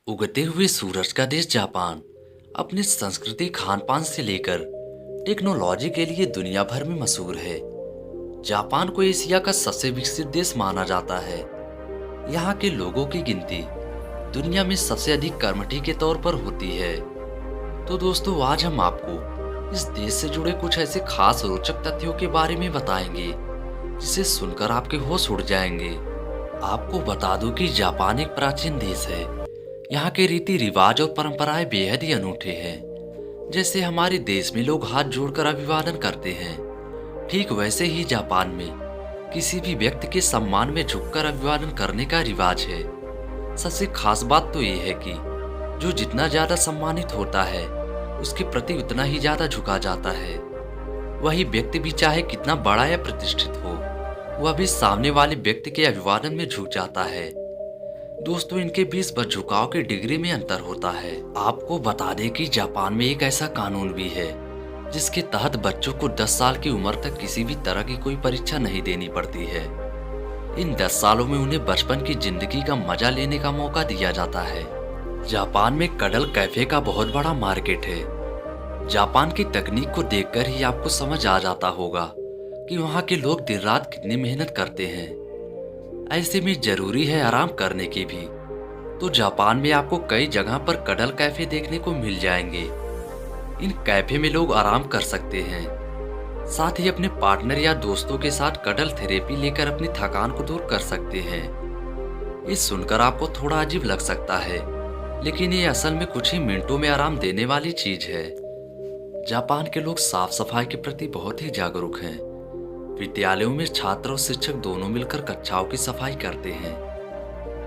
उगते हुए सूरज का देश जापान अपनी संस्कृति, खान पान से लेकर टेक्नोलॉजी के लिए दुनिया भर में मशहूर है। जापान को एशिया का सबसे विकसित देश माना जाता है। यहाँ के लोगों की गिनती दुनिया में सबसे अधिक कर्मठी के तौर पर होती है। तो दोस्तों, आज हम आपको इस देश से जुड़े कुछ ऐसे खास रोचक तथ्यों के बारे में बताएंगे जिसे सुनकर आपके होश उड़ जाएंगे। आपको बता दूं कि जापान एक प्राचीन देश है। यहाँ के रीति रिवाज और परंपराएं बेहद ही अनूठे हैं। जैसे हमारे देश में लोग हाथ जोड़कर अभिवादन करते हैं, ठीक वैसे ही जापान में किसी भी व्यक्ति के सम्मान में झुककर अभिवादन करने का रिवाज है। सबसे खास बात तो ये है कि जो जितना ज्यादा सम्मानित होता है उसके प्रति उतना ही ज्यादा झुका जाता है। वही व्यक्ति भी चाहे कितना बड़ा या प्रतिष्ठित हो, वह भी सामने वाले व्यक्ति के अभिवादन में झुक जाता है। दोस्तों, इनके बीच बस झुकाव की डिग्री में अंतर होता है। आपको बता दें कि जापान में एक ऐसा कानून भी है जिसके तहत बच्चों को 10 साल की उम्र तक किसी भी तरह की कोई परीक्षा नहीं देनी पड़ती है। इन 10 सालों में उन्हें बचपन की जिंदगी का मजा लेने का मौका दिया जाता है। जापान में कडल कैफे का बहुत बड़ा मार्केट है। जापान की तकनीक को देखकर ही आपको समझ आ जाता होगा कि वहाँ के लोग दिन रात कितनी मेहनत करते हैं। ऐसे में जरूरी है आराम करने की भी। तो जापान में आपको कई जगह पर कडल कैफे देखने को मिल जाएंगे। इन कैफे में लोग आराम कर सकते हैं, साथ ही अपने पार्टनर या दोस्तों के साथ कडल थेरेपी लेकर अपनी थकान को दूर कर सकते हैं। ये सुनकर आपको थोड़ा अजीब लग सकता है, लेकिन ये असल में कुछ ही मिनटों में आराम देने वाली चीज है। जापान के लोग साफ सफाई के प्रति बहुत ही जागरूक हैं। विद्यालयों में छात्र और शिक्षक दोनों मिलकर कक्षाओं की सफाई करते हैं।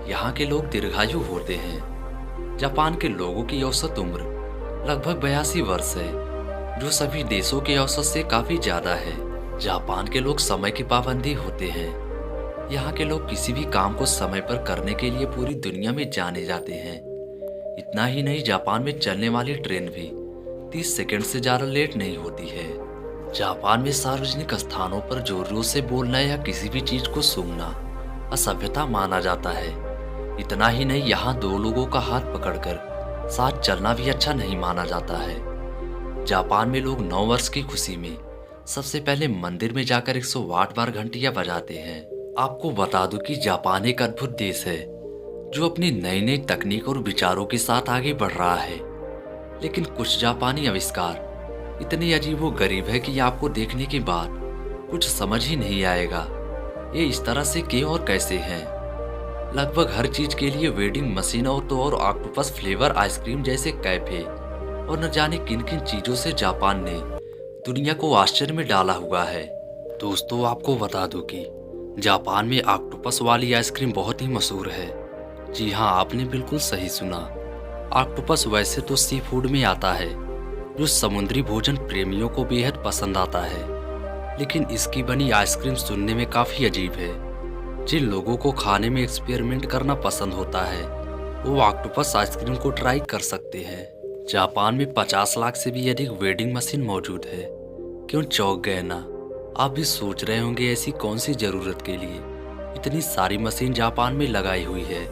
यहाँ के लोग दीर्घायु होते हैं। जापान के लोगों की औसत उम्र लगभग 82 वर्ष है, जो सभी देशों के औसत से काफी ज्यादा है। जापान के लोग समय की पाबंदी होते हैं। यहाँ के लोग किसी भी काम को समय पर करने के लिए पूरी दुनिया में जाने जाते हैं। इतना ही नहीं, जापान में चलने वाली ट्रेन भी 30 सेकंड से ज्यादा लेट नहीं होती है। जापान में सार्वजनिक स्थानों पर जोर जोर से बोलना या किसी भी चीज को सूंघना असभ्यता माना जाता है। इतना ही नहीं, यहाँ दो लोगों का हाथ पकड़कर साथ चलना भी अच्छा नहीं माना जाता है। जापान में लोग 9 वर्ष की खुशी में सबसे पहले मंदिर में जाकर 108 बार घंटियां बजाते हैं। आपको बता दूं कि जापान एक अद्भुत देश है जो अपनी नई नई तकनीक और विचारों के साथ आगे बढ़ रहा है। लेकिन कुछ जापानी आविष्कार इतनी अजीबो गरीब है कि आपको देखने के बाद कुछ समझ ही नहीं आएगा ये इस तरह से क्यों और कैसे हैं। लगभग हर चीज के लिए वेडिंग मशीन और तो और ऑक्टोपस फ्लेवर आइसक्रीम जैसे कैफे और न जाने किन किन चीजों से जापान ने दुनिया को आश्चर्य में डाला हुआ है। दोस्तों, आपको बता दूं कि जापान में ऑक्टोपस वाली आइसक्रीम बहुत ही मशहूर है। जी हाँ, आपने बिल्कुल सही सुना। ऑक्टोपस वैसे तो सी फूड में आता है जो समुद्री भोजन प्रेमियों को बेहद पसंद आता है, लेकिन इसकी बनी आइसक्रीम सुनने में काफी अजीब है। जिन लोगों को खाने में एक्सपेरिमेंट करना पसंद होता है वो ऑक्टोपस आइसक्रीम को ट्राई कर सकते हैं। जापान में 50 लाख से भी अधिक वेडिंग मशीन मौजूद है। क्यों चौंक गए ना? आप भी सोच रहे होंगे ऐसी कौन सी जरूरत के लिए इतनी सारी मशीन जापान में लगाई हुई है।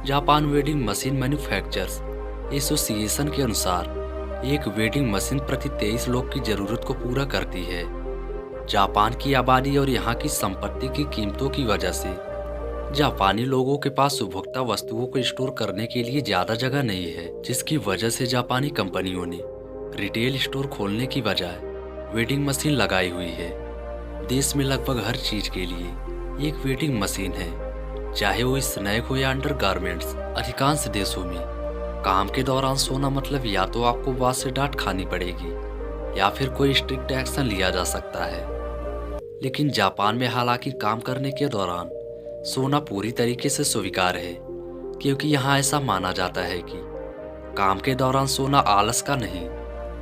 Japan wedding machine manufacturers association के अनुसार एक वेडिंग मशीन प्रति 23 लोग की जरूरत को पूरा करती है। जापान की आबादी और यहाँ की संपत्ति की कीमतों की वजह से जापानी लोगों के पास उपभोक्ता वस्तुओं को स्टोर करने के लिए ज्यादा जगह नहीं है, जिसकी वजह से जापानी कंपनियों ने रिटेल स्टोर खोलने की बजाय वेडिंग मशीन लगाई हुई है। देश में लगभग हर चीज के लिए एक वेडिंग मशीन है, चाहे वो स्नैक हो या अंडर गारमेंट्स। अधिकांश देशों में काम के दौरान सोना मतलब या तो आपको बॉस से डांट खानी पड़ेगी या फिर कोई स्ट्रिक्ट एक्शन लिया जा सकता है। लेकिन जापान में हालांकि काम करने के दौरान सोना पूरी तरीके से स्वीकार है, क्योंकि यहाँ ऐसा माना जाता है कि काम के दौरान सोना आलस का नहीं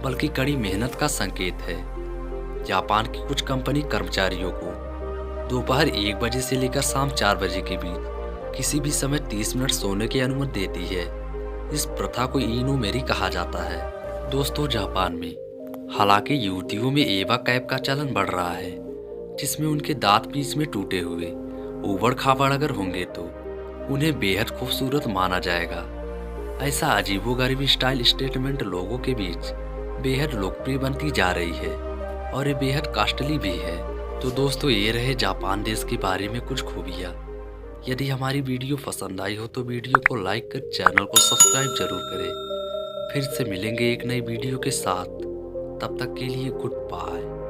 बल्कि कड़ी मेहनत का संकेत है। जापान की कुछ कंपनी कर्मचारियों को दोपहर 1 बजे से लेकर शाम 4 बजे के बीच किसी भी समय 30 मिनट सोने की अनुमति देती है। इस प्रथा को इनुमेरी कहा जाता है। दोस्तों, जापान में हालांकि युवतियों में एवा कैप का चलन बढ़ रहा है, जिसमें उनके दांत बीच में टूटे हुए उबड़ खाबड़ अगर होंगे तो उन्हें बेहद खूबसूरत माना जाएगा। ऐसा अजीबोगरीब स्टाइल स्टेटमेंट लोगों के बीच बेहद लोकप्रिय बनती जा रही है और ये बेहद कॉस्टली भी है। तो दोस्तों, ये रहे जापान देश के बारे में कुछ खूबियाँ। यदि हमारी वीडियो पसंद आई हो तो वीडियो को लाइक कर चैनल को सब्सक्राइब जरूर करें। फिर से मिलेंगे एक नई वीडियो के साथ। तब तक के लिए गुड बाय।